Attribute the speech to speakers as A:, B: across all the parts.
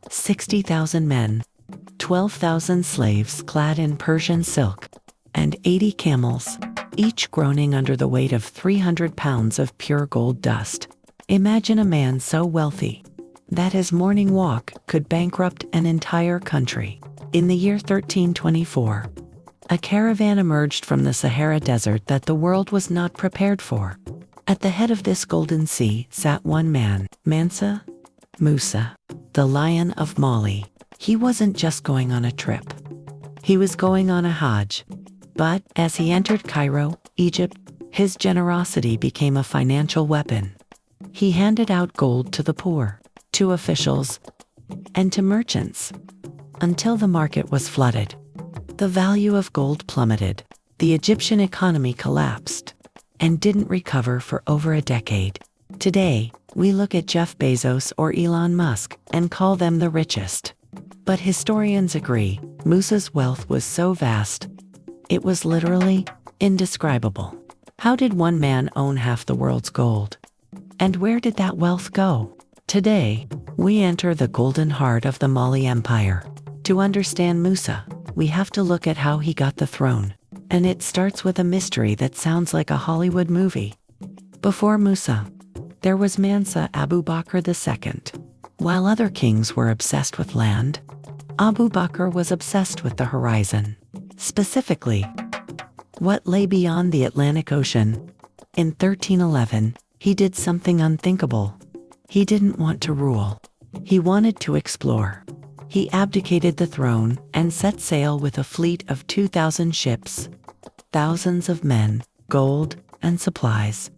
A: 60,000 men, 12,000 slaves clad in Persian silk, and 80 camels, each groaning under the weight of 300 pounds of pure gold dust. Imagine a man so wealthy that his morning walk could bankrupt an entire country. In the year 1324, a caravan emerged from the Sahara Desert that the world was not prepared for. At the head of this golden sea sat one man, Mansa Musa, the Lion of Mali. He wasn't just going on a trip. He was going on a Hajj. But as he entered Cairo, Egypt, his generosity became a financial weapon. He handed out gold to the poor, to officials, and to merchants, until the market was flooded. The value of gold plummeted, the Egyptian economy collapsed, and didn't recover for over a decade. Today, we look at Jeff Bezos or Elon Musk and call them the richest. But historians agree, Musa's wealth was so vast, it was literally indescribable. How did one man own half the world's gold? And where did that wealth go? Today, we enter the golden heart of the Mali Empire. To understand Musa, we have to look at how he got the throne. And it starts with a mystery that sounds like a Hollywood movie. Before Musa, there was Mansa Abu Bakr II. While other kings were obsessed with land, Abu Bakr was obsessed with the horizon. Specifically, what lay beyond the Atlantic Ocean. In 1311, he did something unthinkable. He didn't want to rule. He wanted to explore. He abdicated the throne and set sail with a fleet of 2,000 ships, thousands of men, gold, and supplies,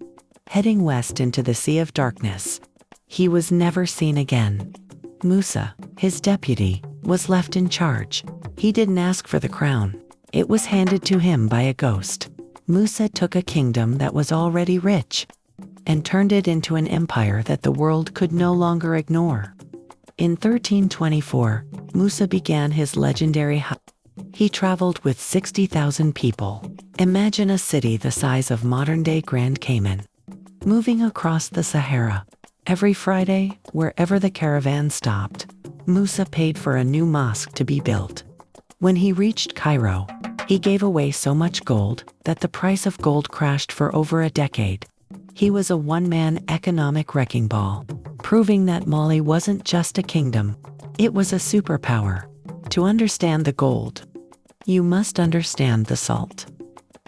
A: heading west into the Sea of Darkness. He was never seen again. Musa, his deputy, was left in charge. He didn't ask for the crown. It was handed to him by a ghost. Musa took a kingdom that was already rich and turned it into an empire that the world could no longer ignore. In 1324, Musa began his legendary Hajj. He traveled with 60,000 people. Imagine a city the size of modern-day Grand Cayman, moving across the Sahara. Every Friday, wherever the caravan stopped, Musa paid for a new mosque to be built. When he reached Cairo, he gave away so much gold that the price of gold crashed for over a decade. He was a one-man economic wrecking ball, proving that Mali wasn't just a kingdom, it was a superpower. To understand the gold, you must understand the salt.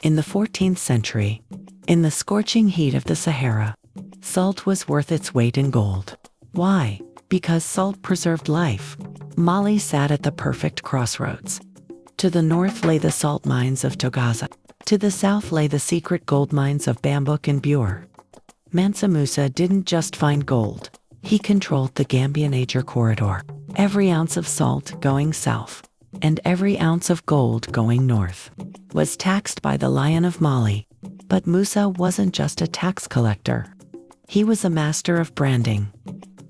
A: In the 14th century, in the scorching heat of the Sahara, salt was worth its weight in gold. Why? Because salt preserved life. Mali sat at the perfect crossroads. To the north lay the salt mines of Togaza. To the south lay the secret gold mines of Bambouk and Bure. Mansa Musa didn't just find gold. He controlled the Gambia-Niger corridor. Every ounce of salt going south, and every ounce of gold going north, was taxed by the Lion of Mali. But Musa wasn't just a tax collector. He was a master of branding.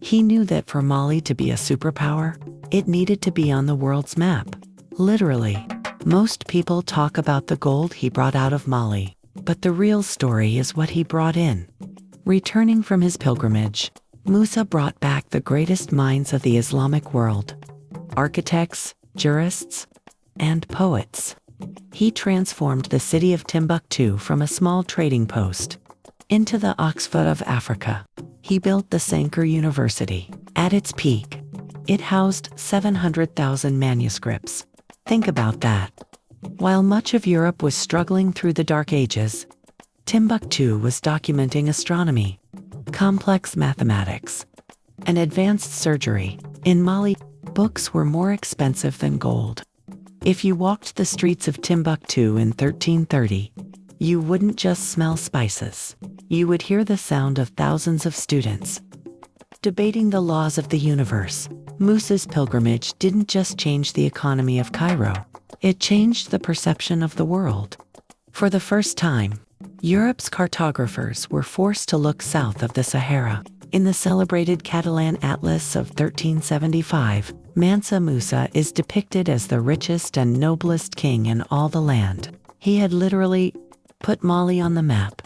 A: He knew that for Mali to be a superpower, it needed to be on the world's map. Literally, most people talk about the gold he brought out of Mali, but the real story is what he brought in. Returning from his pilgrimage, Musa brought back the greatest minds of the Islamic world: architects, jurists, and poets. He transformed the city of Timbuktu from a small trading post into the Oxford of Africa. He built the Sankara University. At its peak, it housed 700,000 manuscripts. Think about that. While much of Europe was struggling through the Dark Ages, Timbuktu was documenting astronomy, complex mathematics, and advanced surgery. In Mali, books were more expensive than gold. If you walked the streets of Timbuktu in 1330, you wouldn't just smell spices. You would hear the sound of thousands of students debating the laws of the universe. Musa's pilgrimage didn't just change the economy of Cairo, it changed the perception of the world. For the first time, Europe's cartographers were forced to look south of the Sahara. In the celebrated Catalan Atlas of 1375, Mansa Musa is depicted as the richest and noblest king in all the land. He had literally put Mali on the map.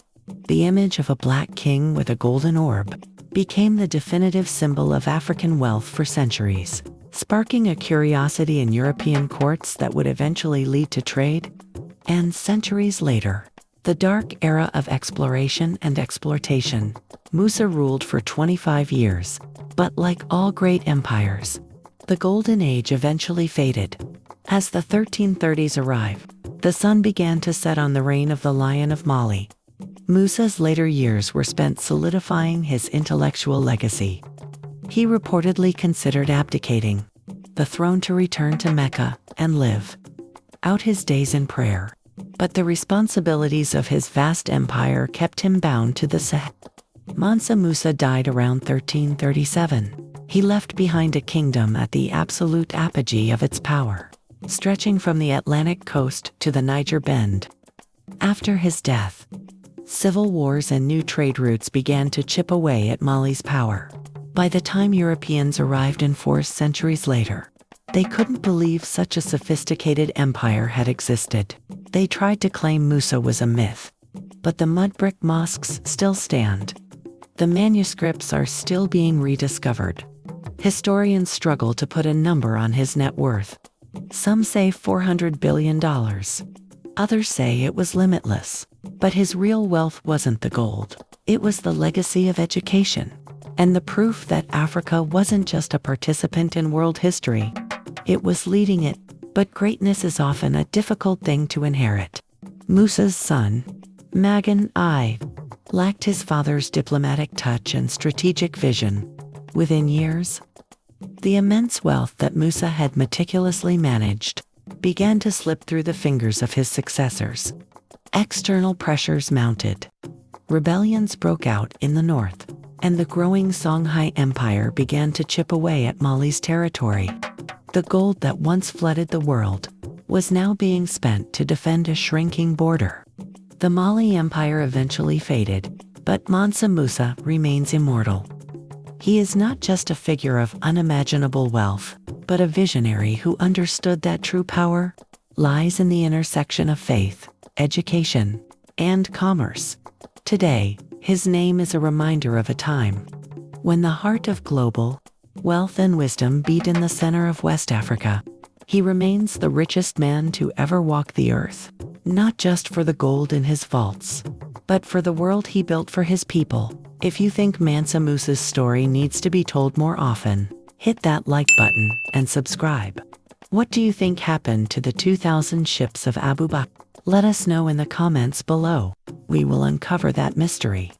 A: The image of a black king with a golden orb became the definitive symbol of African wealth for centuries. sparking a curiosity in European courts that would eventually lead to trade. And centuries later, the dark era of exploration and exploitation. Musa ruled for 25 years, but like all great empires, the golden age eventually faded. As the 1330s arrived, the sun began to set on the reign of the Lion of Mali. Musa's later years were spent solidifying his intellectual legacy. He reportedly considered abdicating the throne to return to Mecca and live out his days in prayer. But the responsibilities of his vast empire kept him bound to the Sahel. Mansa Musa died around 1337. He left behind a kingdom at the absolute apogee of its power, stretching from the Atlantic coast to the Niger Bend. After his death, civil wars and new trade routes began to chip away at Mali's power. By the time Europeans arrived in force centuries later, they couldn't believe such a sophisticated empire had existed. They tried to claim Musa was a myth, but the mud brick mosques still stand. The manuscripts are still being rediscovered. Historians struggle to put a number on his net worth. Some say $400 billion. Others say it was limitless. But his real wealth wasn't the gold. It was the legacy of education, and the proof that Africa wasn't just a participant in world history. It was leading it, but greatness is often a difficult thing to inherit. Musa's son, Magan I, lacked his father's diplomatic touch and strategic vision. Within years, the immense wealth that Musa had meticulously managed began to slip through the fingers of his successors. External pressures mounted. Rebellions broke out in the north, and the growing Songhai Empire began to chip away at Mali's territory. The gold that once flooded the world was now being spent to defend a shrinking border. The Mali Empire eventually faded, but Mansa Musa remains immortal. He is not just a figure of unimaginable wealth, but a visionary who understood that true power lies in the intersection of faith, education, and commerce. Today, his name is a reminder of a time when the heart of global wealth and wisdom beat in the center of West Africa. He remains the richest man to ever walk the earth, not just for the gold in his vaults, but for the world he built for his people. If you think Mansa Musa's story needs to be told more often, hit that like button and subscribe. What do you think happened to the 2,000 ships of Abu Bakr? Let us know in the comments below. We will uncover that mystery.